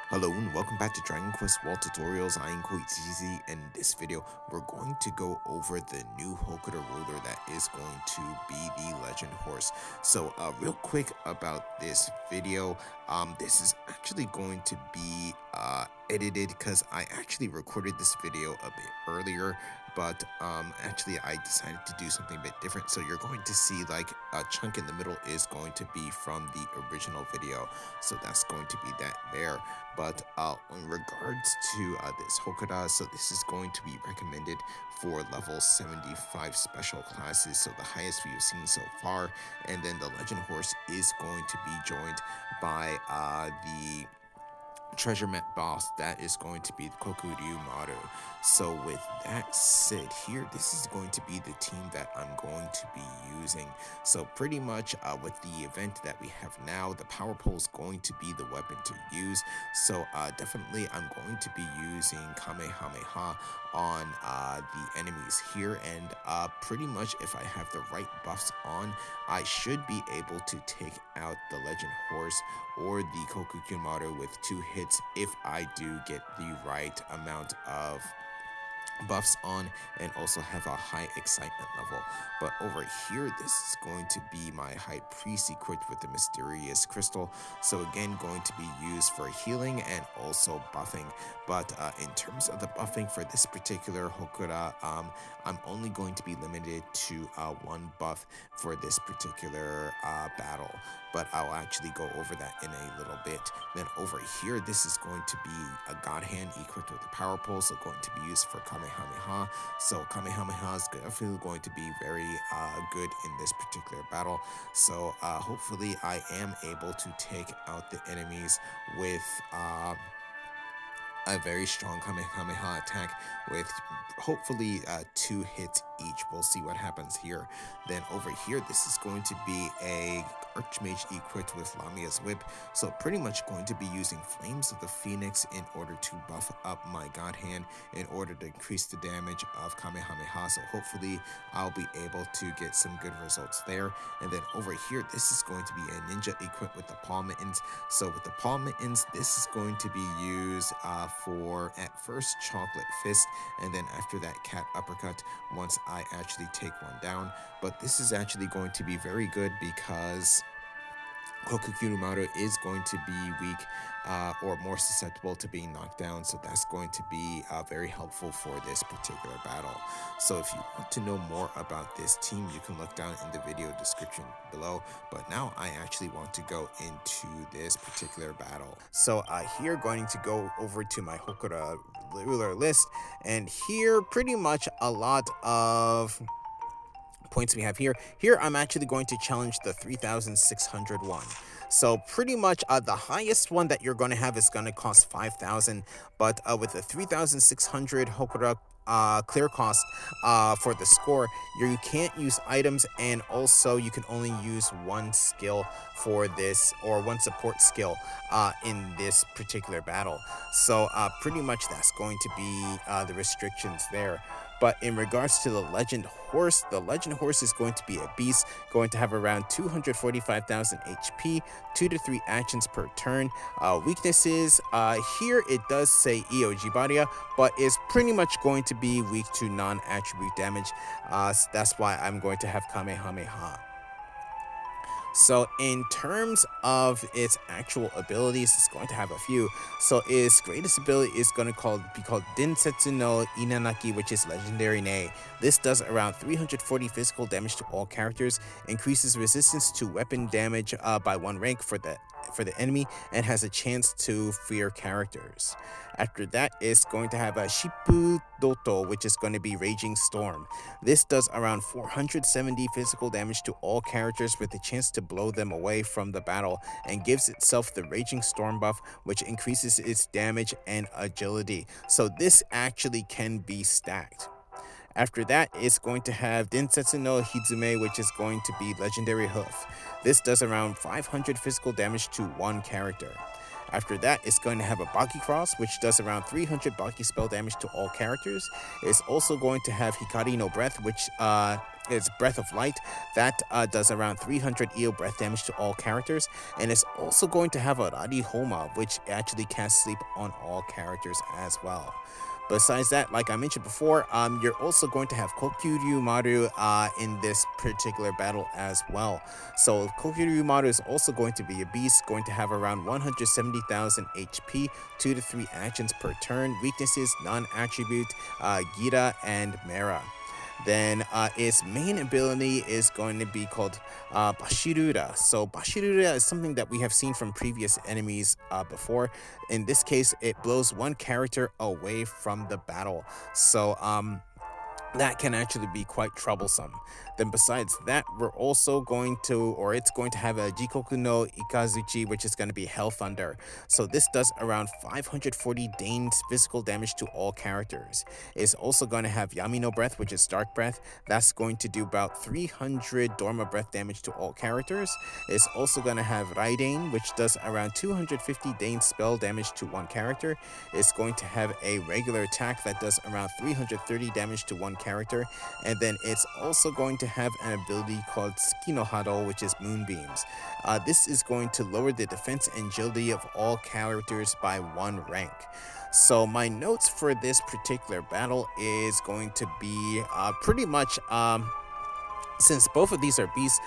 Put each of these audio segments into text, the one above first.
Hello and welcome back to Dragon Quest World Tutorials. I am quite easy. In this video, we're going to go over the new Hokora Ruler that is going to be the Legend Horse. So, real quick about this video, this is actually going to be edited because I actually recorded this video a bit earlier, but actually I decided to do something a bit different. So you're going to see like a chunk in the middle is going to be from the original video, so that's going to be that there. But in regards to this Hokora, so this is going to be recommended for level 75 special classes, so the highest we've seen so far. And then the Legend Horse is going to be joined by the treasure map boss that is going to be the Kokuryu Maru. So with that said, here this is going to be the team that I'm going to be using. So pretty much with the event that we have now, the power pole is going to be the weapon to use. So definitely I'm going to be using Kamehameha on the enemies here, and pretty much if I have the right buffs on, I should be able to take out the Legend Horse or the Kokuryu Maru with 2 hits if I do get the right amount of buffs on and also have a high excitement level. But over here, this is going to be my high priest equipped with the mysterious crystal, so again going to be used for healing and also buffing. But in terms of the buffing for this particular Hokora, I'm only going to be limited to 1 buff for this particular battle, but I'll actually go over that in a little bit. Then over here, this is going to be a god hand equipped with a power pole, so going to be used for Kamehameha. So Kamehameha is definitely going to be very good in this particular battle. So hopefully I am able to take out the enemies with a very strong Kamehameha attack with hopefully 2 hits each. We'll see what happens here. Then over here, this is going to be a Archmage equipped with Lamia's Whip, so pretty much going to be using Flames of the Phoenix in order to buff up my God Hand in order to increase the damage of Kamehameha, so hopefully I'll be able to get some good results there. And then over here, this is going to be a Ninja equipped with the Paw Mittens. So with the Paw Mittens, this is going to be used for at first Chocolate Fist, and then after that Cat Uppercut once I actually take one down. But this is actually going to be very good because Kokuryu Maru is going to be weak or more susceptible to being knocked down, so that's going to be very helpful for this particular battle. So if you want to know more about this team, you can look down in the video description below, but now I actually want to go into this particular battle. So here going to go over to my Hokora Ruler list, and here pretty much a lot of points we have here. Here I'm actually going to challenge the 3,601. So pretty much the highest one that you're going to have is going to cost 5,000, but with the 3,600 Hokora clear cost for the score, you can't use items, and also you can only use 1 skill for this, or 1 support skill in this particular battle. So pretty much that's going to be the restrictions there. But in regards to the Legend Horse is going to be a beast, going to have around 245,000 HP, 2 to 3 actions per turn. Weaknesses, here it does say Iojibaria, but is pretty much going to be weak to non-attribute damage. That's why I'm going to have Kamehameha. So in terms of its actual abilities, it's going to have a few. So its greatest ability is going to be called Densetsu no Inanaki, which is Legendary Neigh. This does around 340 physical damage to all characters, increases resistance to weapon damage by 1 rank for the enemy, and has a chance to fear characters. After that, it's going to have a Shippu Doto, which is going to be Raging Storm. This does around 470 physical damage to all characters with a chance to blow them away from the battle, and gives itself the Raging Storm buff, which increases its damage and agility. So this actually can be stacked. After that, it's going to have Densetsu no Hizume, which is going to be Legendary Hoof. This does around 500 physical damage to 1 character. After that, it's going to have a Baki Cross, which does around 300 Baki spell damage to all characters. It's also going to have Hikari no Breath, which its Breath of Light. That does around 300 EO breath damage to all characters, and it's also going to have a Rari Homa, which actually casts sleep on all characters as well. Besides that, like I mentioned before, you're also going to have Kokuryu Maru in this particular battle as well. So Kokuryu Maru is also going to be a beast, going to have around 170,000 HP, 2 to 3 actions per turn, weaknesses, non-attribute, Gira, and Mera. Then its main ability is going to be called Bashirura. So Bashirura is something that we have seen from previous enemies before. In this case, it blows one character away from the battle. So that can actually be quite troublesome. Then besides that, we're also going to, or it's going to have a Jikoku no Ikazuchi, which is going to be Hell Thunder. So this does around 540 Dane's physical damage to all characters. It's also going to have Yami no Breath, which is Dark Breath. That's going to do about 300 Dorma Breath damage to all characters. It's also going to have Raidane, which does around 250 Dane spell damage to one character. It's going to have a regular attack that does around 330 damage to one character, and then it's also going to have an ability called Tsukino Hado, which is Moonbeams. This is going to lower the defense and agility of all characters by 1 rank. So my notes for this particular battle is going to be pretty much since both of these are beasts,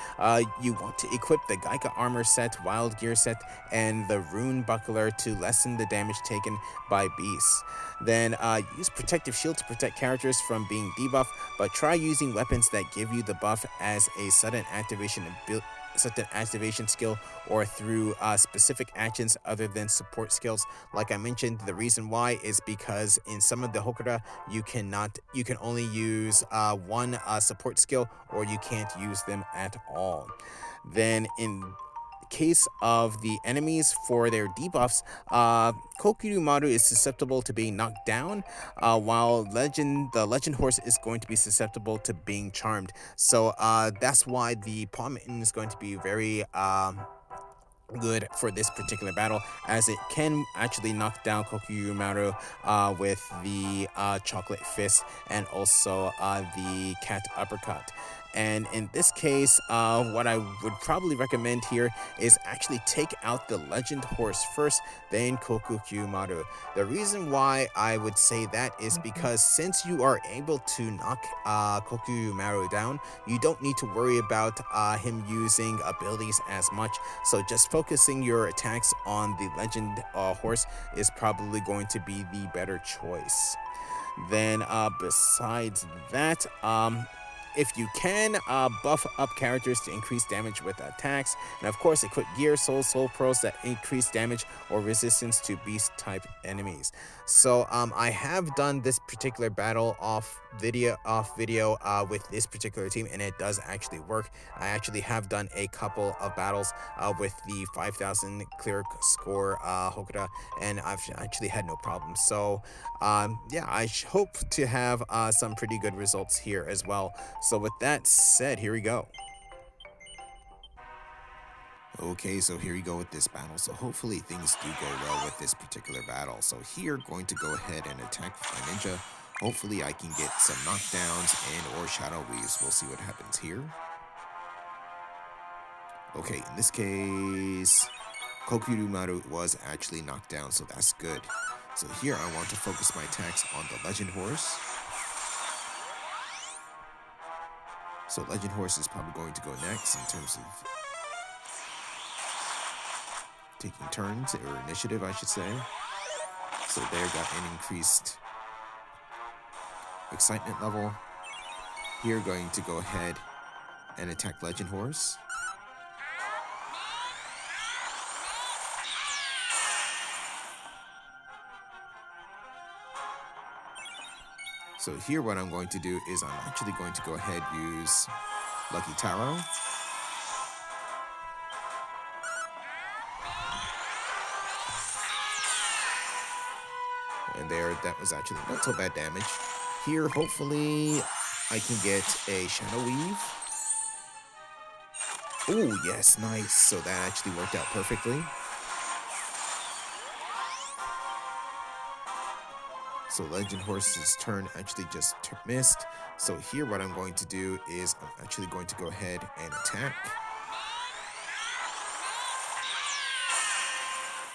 you want to equip the Gaika Armor set, Wild Gear set, and the Rune Buckler to lessen the damage taken by beasts. Then use Protective Shield to protect characters from being debuffed, but try using weapons that give you the buff as a sudden activation skill or through specific actions other than support skills. Like I mentioned, the reason why is because in some of the Hokora you can only use one support skill, or you can't use them at all. Then in case of the enemies for their debuffs, Kokuryu Maru is susceptible to being knocked down, while the Legend Horse is going to be susceptible to being charmed. So that's why the Palm Mitten is going to be very good for this particular battle, as it can actually knock down Kokuryu Maru with the Chocolate Fist and also the Cat Uppercut. And in this case, what I would probably recommend here is actually take out the Legend Horse first, then Kokuryu Maru. The reason why I would say that is because since you are able to knock Kokuryu Maru down, you don't need to worry about him using abilities as much. So just focusing your attacks on the Legend Horse is probably going to be the better choice. Then besides that, if you can, buff up characters to increase damage with attacks, and of course equip gear, soul pearls that increase damage or resistance to beast type enemies. So I have done this particular battle off video with this particular team, and it does actually work. I actually have done a couple of battles with the 5,000 clear score Hokora, and I've actually had no problems. So yeah, I hope to have some pretty good results here as well. So with that said, here we go. Okay, so here you go with this battle. So hopefully things do go well with this particular battle. So here, going to go ahead and attack with my ninja. Hopefully I can get some knockdowns and or shadow weaves. We'll see what happens here. Okay, in this case, Kokuryu Maru was actually knocked down, so that's good. So here I want to focus my attacks on the Legend Horse. So Legend Horse is probably going to go next in terms of taking turns, or initiative, I should say. So there, got an increased excitement level. Here, going to go ahead and attack Legend Horse. So here what I'm going to do is I'm actually going to go ahead and use Lucky Taro. And there, that was actually not so bad damage. Here, hopefully, I can get a Shadow Weave. Oh, yes, nice. So that actually worked out perfectly. So Legend Horse's turn actually just missed. So here what I'm going to do is I'm actually going to go ahead and attack.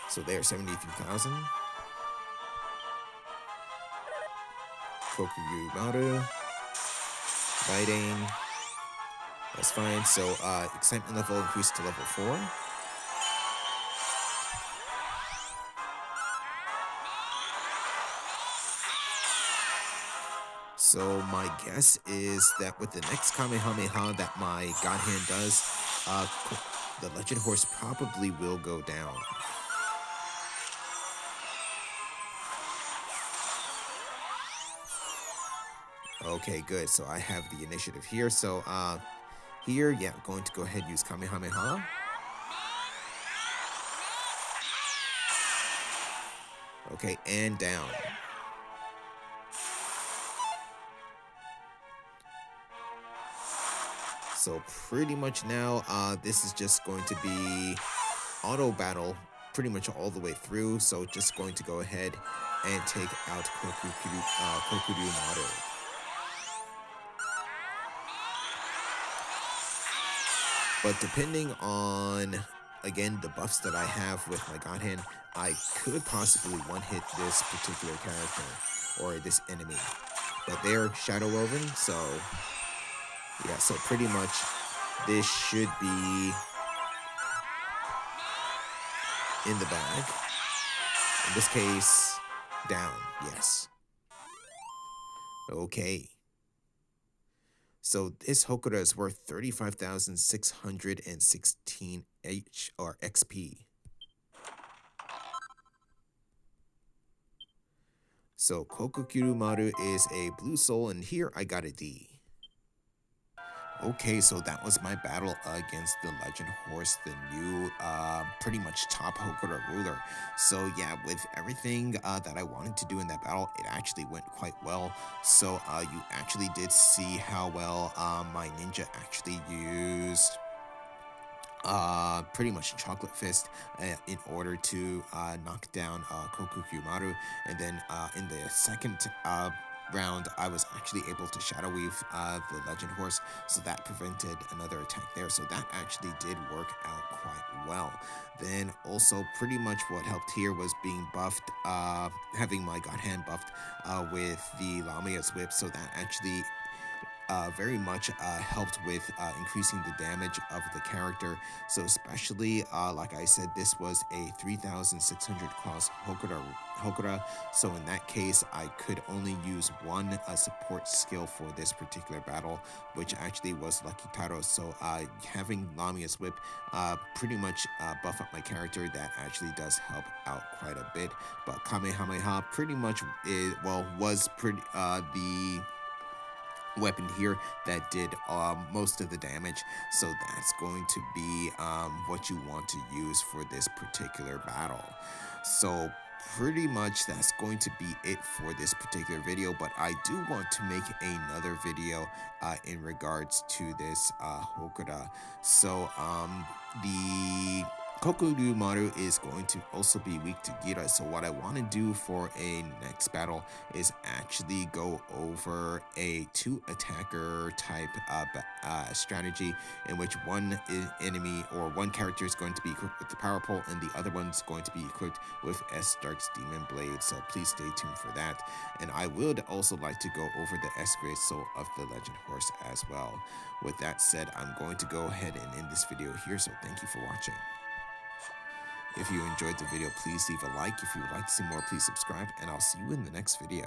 So there's 73,000. Kokuyu Maru. Biting. That's fine. So excitement level increased to level 4. So my guess is that with the next Kamehameha that my God Hand does, the Legend Horse probably will go down. Okay, good. So I have the initiative here. So here, yeah, I'm going to go ahead and use Kamehameha. Okay, and down. So pretty much now, this is just going to be auto battle pretty much all the way through. So just going to go ahead and take out Kokuyu Maru. But depending on, again, the buffs that I have with my God Hand, I could possibly one-hit this particular character or this enemy. But they're Shadow Woven, so yeah, so pretty much this should be in the bag. In this case, down, yes. Okay. So this Hokora is worth 35,616 XP. So Kokuyu Maru is a blue soul, and here I got a D. Okay, so that was my battle against the Legend Horse, the new, pretty much top Hokora Ruler. So yeah, with everything that I wanted to do in that battle, it actually went quite well. So you actually did see how well my ninja actually used pretty much Chocolate Fist in order to knock down Kokuyu Maru, and then in the second round, I was actually able to Shadow Weave the Legend Horse, so that prevented another attack there. So that actually did work out quite well. Then also pretty much what helped here was being buffed, having my God Hand buffed with the Lamia's Whip, so that actually very much helped with increasing the damage of the character. So especially, like I said, this was a 3,600 cost Hokora. So in that case, I could only use one support skill for this particular battle, which actually was Lucky Taro. So having Lamia's Whip pretty much buff up my character, that actually does help out quite a bit. But Kamehameha pretty much was pretty the weapon here that did most of the damage, so that's going to be what you want to use for this particular battle. So pretty much that's going to be it for this particular video, but I do want to make another video in regards to this Hokora. So the Kokuyu Maru is going to also be weak to Gira, so what I want to do for a next battle is actually go over a 2-attacker type strategy in which one enemy or one character is going to be equipped with the Power Pole and the other one's going to be equipped with S. Dark's Demon Blade, so please stay tuned for that. And I would also like to go over the S. Great Soul of the Legend Horse as well. With that said, I'm going to go ahead and end this video here, so thank you for watching. If you enjoyed the video, please leave a like. If you would like to see more, please subscribe, and I'll see you in the next video.